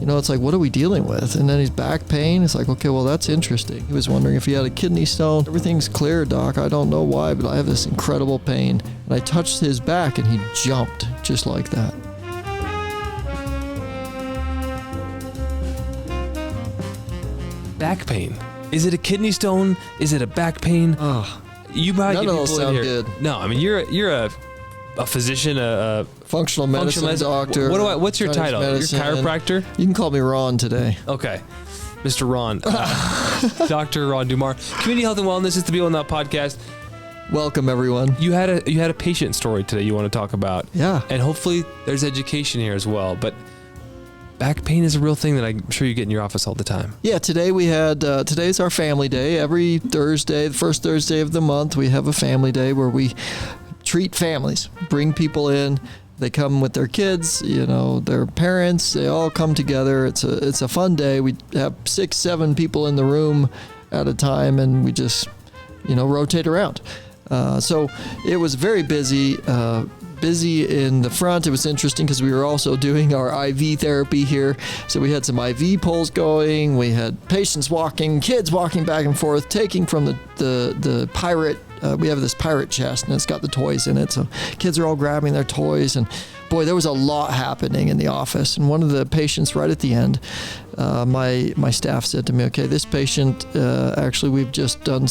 It's like, what are we dealing with? And then his back pain. It's like, okay, well, that's interesting. He was wondering if he had a kidney stone. Everything's clear, doc. I don't know why, but I have this incredible pain. And I touched his back and he jumped just like that. Back pain. Is it a kidney stone? Is it a back pain? Oh, You might none get of people those in sound here. good. No, I mean you're a physician, a Functional medicine doctor. What's your Chinese title? medicine. You're a chiropractor? You can call me Ron today. Okay. Mr. Ron. Dr. Ron Dummar. Community Health and Wellness is to be on that podcast. Welcome, everyone. You had a patient story today you want to talk about. Yeah. And hopefully there's education here as well. But back pain is a real thing that I'm sure you get in your office all the time. Yeah, today we had, today's our family day. Every Thursday, the first Thursday of the month, we have a family day where we treat families, bring people in. They come with their kids, their parents. They all come together. It's a fun day. We have 6-7 people in the room at a time, and we just, rotate around. So it was very busy. Busy in the front. It was interesting because we were also doing our IV therapy here. So we had some IV pulls going. We had patients walking, kids walking back and forth, taking from the pirate. We have this pirate chest and it's got the toys in it. So kids are all grabbing their toys, and boy, there was a lot happening in the office. And one of the patients right at the end, my staff said to me, okay, this patient, actually we've just done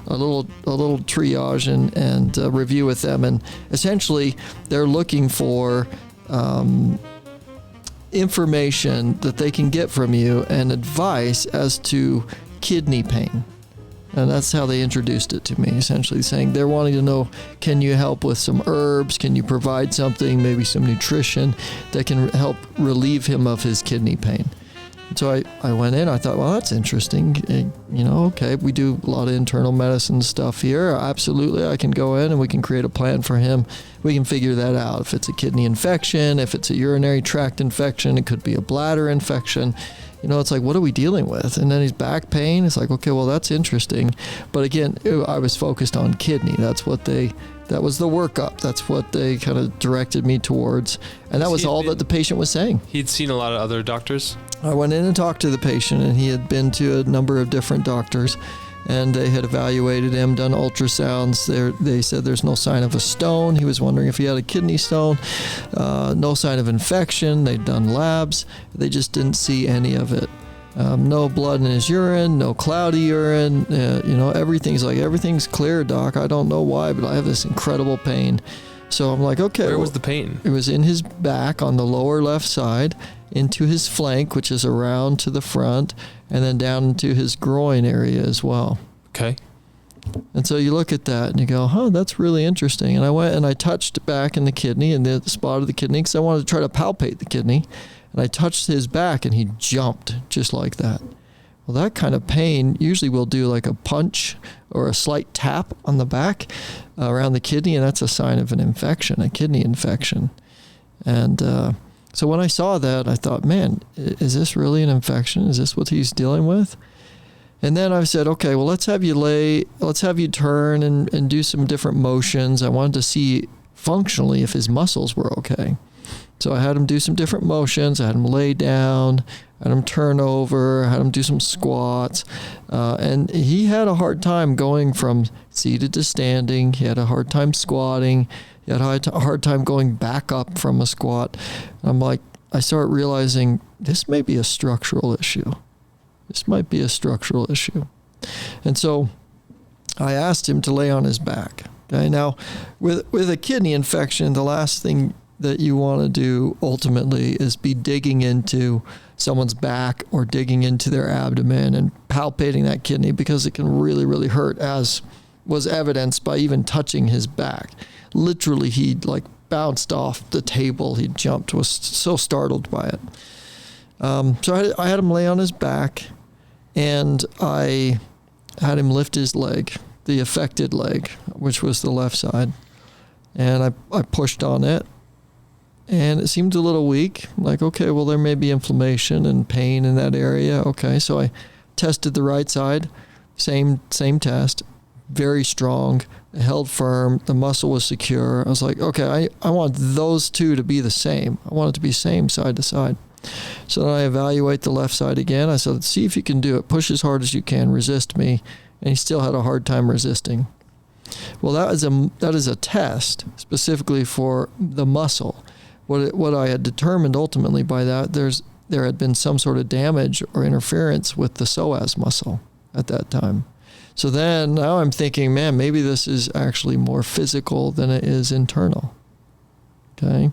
a little triage and review with them. And essentially they're looking for, information that they can get from you and advice as to kidney pain. And that's how they introduced it to me, essentially saying they're wanting to know, can you help with some herbs? Can you provide something, maybe some nutrition that can help relieve him of his kidney pain? And so I went in, I thought, well, that's interesting. Okay, we do a lot of internal medicine stuff here. Absolutely, I can go in and we can create a plan for him. We can figure that out. If it's a kidney infection, if it's a urinary tract infection, it could be a bladder infection. It's like, what are we dealing with? And then his back pain, it's like, okay, well, that's interesting. But again, I was focused on kidney. That was the workup. That's what they kind of directed me towards. And that was all that the patient was saying. He'd seen a lot of other doctors? I went in and talked to the patient, and he had been to a number of different doctors, and they had evaluated him, done ultrasounds. They said there's no sign of a stone. He was wondering if he had a kidney stone. No sign of infection. They'd done labs. They just didn't see any of it. No blood in his urine, no cloudy urine. Everything's clear, doc. I don't know why, but I have this incredible pain. So I'm like, okay. Where was the pain? It was in his back on the lower left side, into his flank, which is around to the front, and then down into his groin area as well. Okay. And so you look at that and you go, that's really interesting. And I went and I touched back in the kidney and the spot of the kidney because I wanted to try to palpate the kidney. And I touched his back and he jumped just like that. Well, that kind of pain, usually we'll do like a punch or a slight tap on the back around the kidney, and that's a sign of an infection, a kidney infection. And so when I saw that, I thought, man, is this really an infection? Is this what he's dealing with? And then I said, okay, well, let's have you turn and do some different motions. I wanted to see functionally if his muscles were okay. So I had him do some different motions. I had him lay down, I had him turn over, I had him do some squats. And he had a hard time going from seated to standing. He had a hard time squatting. He had a hard time going back up from a squat. I'm like, I start realizing this may be a structural issue. This might be a structural issue. And so I asked him to lay on his back. Okay, now with a kidney infection, the last thing that you want to do ultimately is be digging into someone's back or digging into their abdomen and palpating that kidney, because it can really, really hurt, as was evidenced by even touching his back. Literally, he bounced off the table. He jumped, was so startled by it. So I had him lay on his back, and I had him lift his leg, the affected leg, which was the left side. And I pushed on it, and it seemed a little weak. Like, okay, well, there may be inflammation and pain in that area. Okay, so I tested the right side, same test, very strong, held firm, the muscle was secure. I was like, okay, I want those two to be the same. I want it to be same side to side. So then I evaluate the left side again. I said, see if you can do it. Push as hard as you can. Resist me. And he still had a hard time resisting. Well, that is a test specifically for the muscle. What I had determined ultimately by that, there had been some sort of damage or interference with the psoas muscle at that time. So then now I'm thinking, man, maybe this is actually more physical than it is internal. Okay.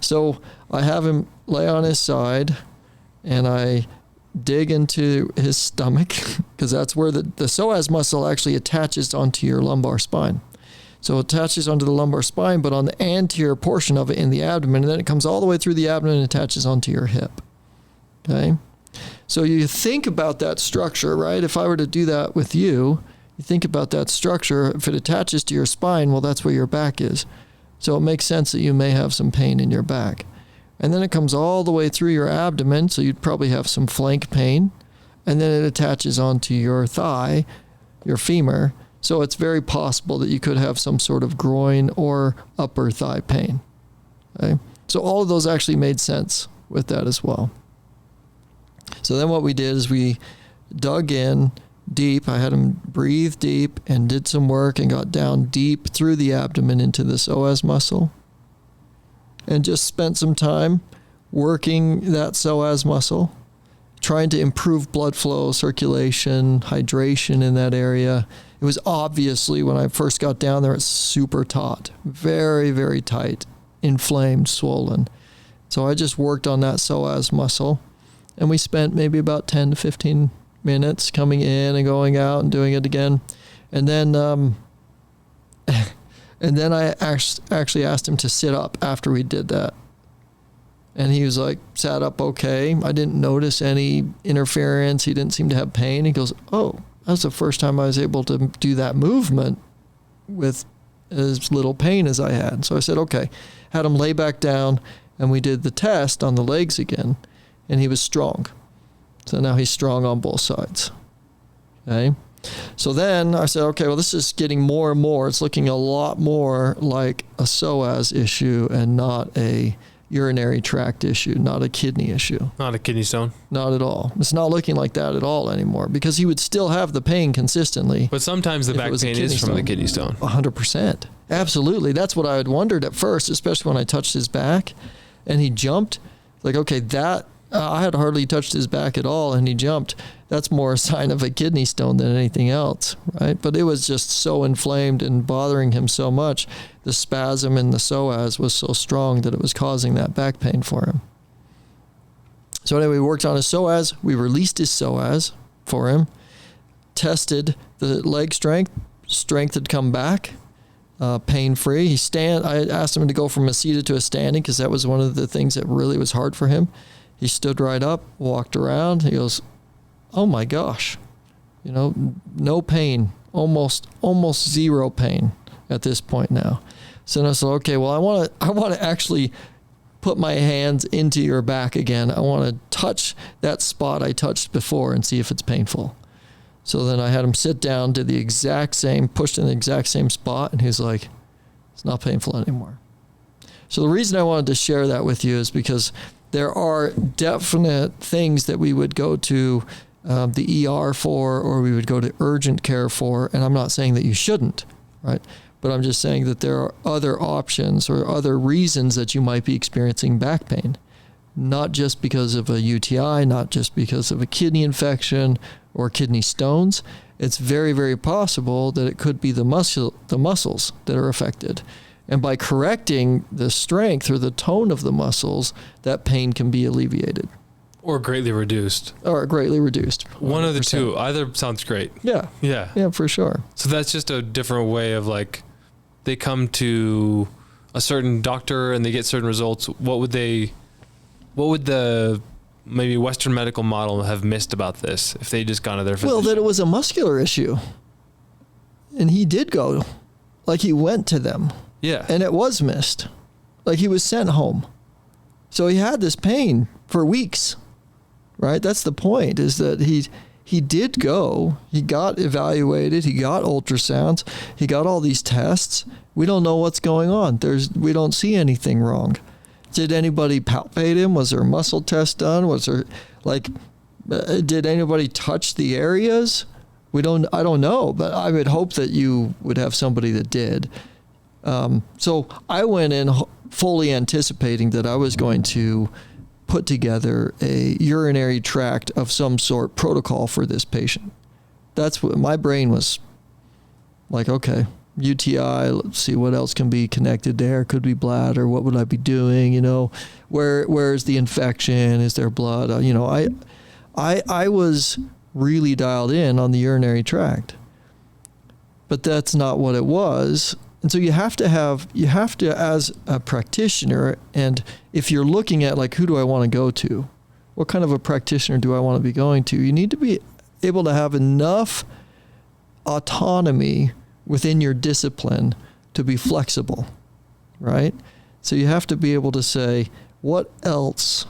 So I have him lay on his side and I dig into his stomach because that's where the psoas muscle actually attaches onto your lumbar spine. So it attaches onto the lumbar spine, but on the anterior portion of it in the abdomen, and then it comes all the way through the abdomen and attaches onto your hip. Okay? So you think about that structure, right? If I were to do that with you, you think about that structure. If it attaches to your spine, well, that's where your back is. So it makes sense that you may have some pain in your back. And then it comes all the way through your abdomen, so you'd probably have some flank pain. And then it attaches onto your thigh, your femur. So it's very possible that you could have some sort of groin or upper thigh pain. Okay? So all of those actually made sense with that as well. So then what we did is we dug in deep. I had him breathe deep and did some work and got down deep through the abdomen into the psoas muscle and just spent some time working that psoas muscle, trying to improve blood flow, circulation, hydration in that area. It was obviously, when I first got down there, it's super taut, very, very tight, inflamed, swollen. So I just worked on that psoas muscle. And we spent maybe about 10 to 15 minutes coming in and going out and doing it again. And then I actually asked him to sit up after we did that. And he was like, sat up okay. I didn't notice any interference. He didn't seem to have pain. He goes, oh, that's the first time I was able to do that movement with as little pain as I had. So I said, okay. Had him lay back down, and we did the test on the legs again. And he was strong. So now he's strong on both sides. Okay. So then I said, okay, well, this is getting more and more. It's looking a lot more like a psoas issue and not a urinary tract issue, not a kidney issue. Not a kidney stone? Not at all. It's not looking like that at all anymore because he would still have the pain consistently. But sometimes the back pain is from the kidney stone. 100%. Absolutely. That's what I had wondered at first, especially when I touched his back and he jumped. Like, okay, I had hardly touched his back at all, and he jumped. That's more a sign of a kidney stone than anything else, right? But it was just so inflamed and bothering him so much. The spasm in the psoas was so strong that it was causing that back pain for him. So anyway, we worked on his psoas. We released his psoas for him, tested the leg strength. Strength had come back, pain-free. I asked him to go from a seated to a standing because that was one of the things that really was hard for him. He stood right up, walked around. He goes, oh my gosh, no pain, almost zero pain at this point now. So I said, okay, well, I want to actually put my hands into your back again. I want to touch that spot I touched before and see if it's painful. So then I had him sit down, did the exact same, pushed in the exact same spot, and he's like, it's not painful anymore. So the reason I wanted to share that with you is because there are definite things that we would go to the ER for, or we would go to urgent care for, and I'm not saying that you shouldn't, right? But I'm just saying that there are other options or other reasons that you might be experiencing back pain, not just because of a UTI, not just because of a kidney infection or kidney stones. It's very, very possible that it could be the muscles that are affected. And by correcting the strength or the tone of the muscles, that pain can be alleviated. Or greatly reduced. Or greatly reduced. 100%. One of the two. Either sounds great. Yeah. Yeah. Yeah, for sure. So that's just a different way of like, they come to a certain doctor and they get certain results. What would the maybe Western medical model have missed about this if they just gone to their physician? Well, that it was a muscular issue. And he did go. Like he went to them. Yeah. And it was missed. Like he was sent home. So he had this pain for weeks, right? That's the point, is that he did go. He got evaluated. He got ultrasounds. He got all these tests. We don't know what's going on. We don't see anything wrong. Did anybody palpate him? Was there a muscle test done? Was there did anybody touch the areas? I don't know, but I would hope that you would have somebody that did. So I went in fully anticipating that I was going to put together a urinary tract of some sort protocol for this patient. That's what my brain was like. Okay, UTI, let's see what else can be connected there. Could be bladder. What would I be doing? Where's the infection? Is there blood? I was really dialed in on the urinary tract, but that's not what it was. And so you have to, as a practitioner, and if you're looking at like, who do I want to go to? What kind of a practitioner do I want to be going to? You need to be able to have enough autonomy within your discipline to be flexible, right? So you have to be able to say, what else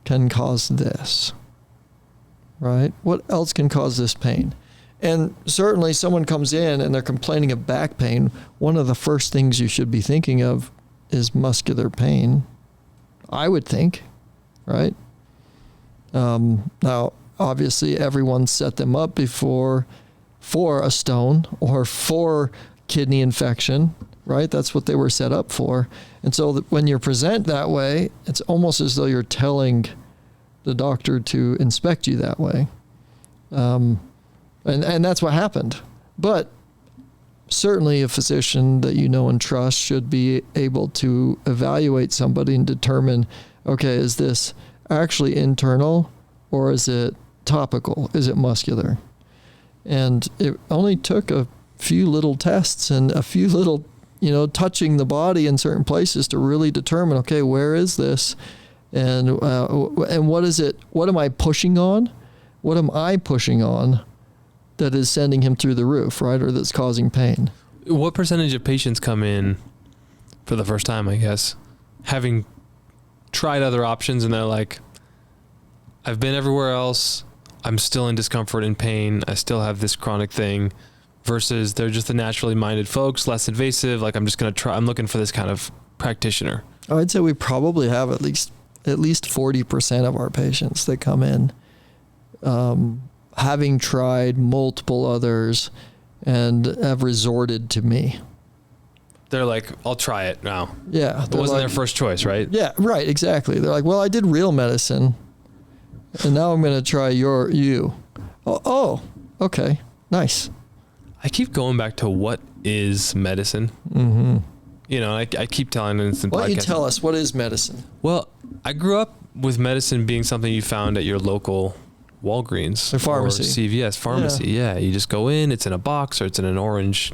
can cause this, right? What else can cause this pain? And certainly someone comes in and they're complaining of back pain. One of the first things you should be thinking of is muscular pain, I would think, right? Now, obviously, everyone set them up before for a stone or for kidney infection, right? That's what they were set up for. And so when you present that way, it's almost as though you're telling the doctor to inspect you that way. And that's what happened. But certainly a physician that you know and trust should be able to evaluate somebody and determine, okay, is this actually internal or is it topical? Is it muscular? And it only took a few little tests and a few little, touching the body in certain places to really determine, okay, where is this? And what is it? What am I pushing on? What am I pushing on that is sending him through the roof, right? Or that's causing pain? What percentage of patients come in for the first time, I guess, having tried other options and they're like, I've been everywhere else. I'm still in discomfort and pain. I still have this chronic thing, versus they're just the naturally minded folks, less invasive. Like, I'm just going to try. I'm looking for this kind of practitioner. I'd say we probably have at least 40% of our patients that come in having tried multiple others and have resorted to me. They're like, I'll try it now. Yeah. It wasn't their first choice, right? Yeah, right, exactly. They're like, well, I did real medicine, and now I'm going to try you. Oh, okay, nice. I keep going back to what is medicine. Mm-hmm. I keep telling them. Why don't you tell us, what is medicine? Well, I grew up with medicine being something you found at your local Walgreens or pharmacy. Or CVS pharmacy. Yeah. You just go in, it's in a box or it's in an orange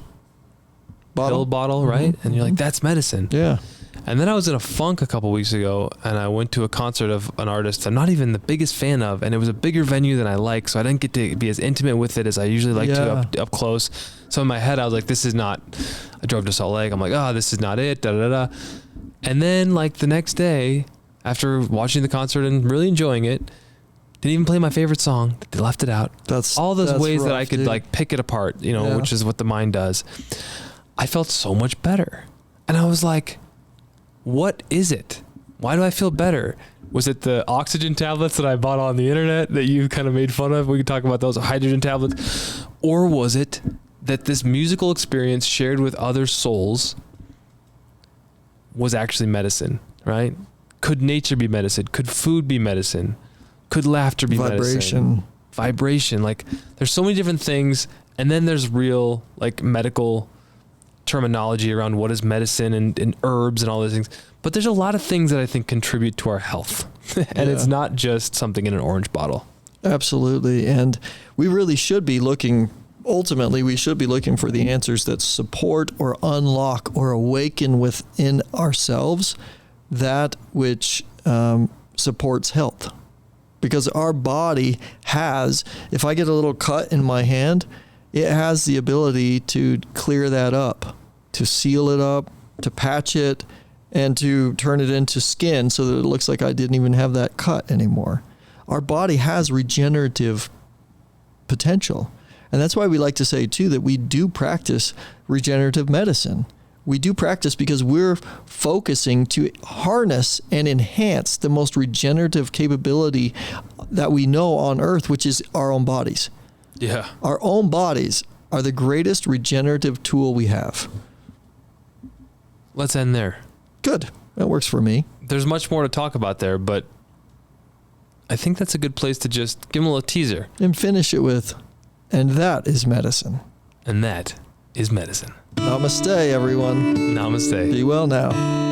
pill bottle, right? Mm-hmm. And you're like, that's medicine. Yeah. And then I was in a funk a couple weeks ago and I went to a concert of an artist I'm not even the biggest fan of, and it was a bigger venue than I like, so I didn't get to be as intimate with it as I usually like to up close. So in my head I was like, this is not, I drove to Salt Lake, I'm like, this is not it, And then like the next day, after watching the concert and really enjoying it, didn't even play my favorite song. They left it out. That's all those ways rough, that I could like pick it apart, which is what the mind does. I felt so much better. And I was like, what is it? Why do I feel better? Was it the oxygen tablets that I bought on the internet that you kind of made fun of? We could talk about those hydrogen tablets. Or was it that this musical experience shared with other souls was actually medicine, right? Could nature be medicine? Could food be medicine? Could laughter be medicine? Vibration. Like, there's so many different things. And then there's real, like, medical terminology around what is medicine and herbs and all those things. But there's a lot of things that I think contribute to our health. And it's not just something in an orange bottle. Absolutely. And we really should be looking, ultimately, we should be looking for the answers that support or unlock or awaken within ourselves that which supports health. Because our body has, if I get a little cut in my hand, it has the ability to clear that up, to seal it up, to patch it, and to turn it into skin so that it looks like I didn't even have that cut anymore. Our body has regenerative potential. And that's why we like to say, too, that we do practice regenerative medicine. We do practice because we're focusing to harness and enhance the most regenerative capability that we know on earth, which is our own bodies. Yeah. Our own bodies are the greatest regenerative tool we have. Let's end there. Good. That works for me. There's much more to talk about there, but I think that's a good place to just give them a little teaser. And finish it with, and that is medicine. And that is medicine. Namaste, everyone. Namaste. Be well now.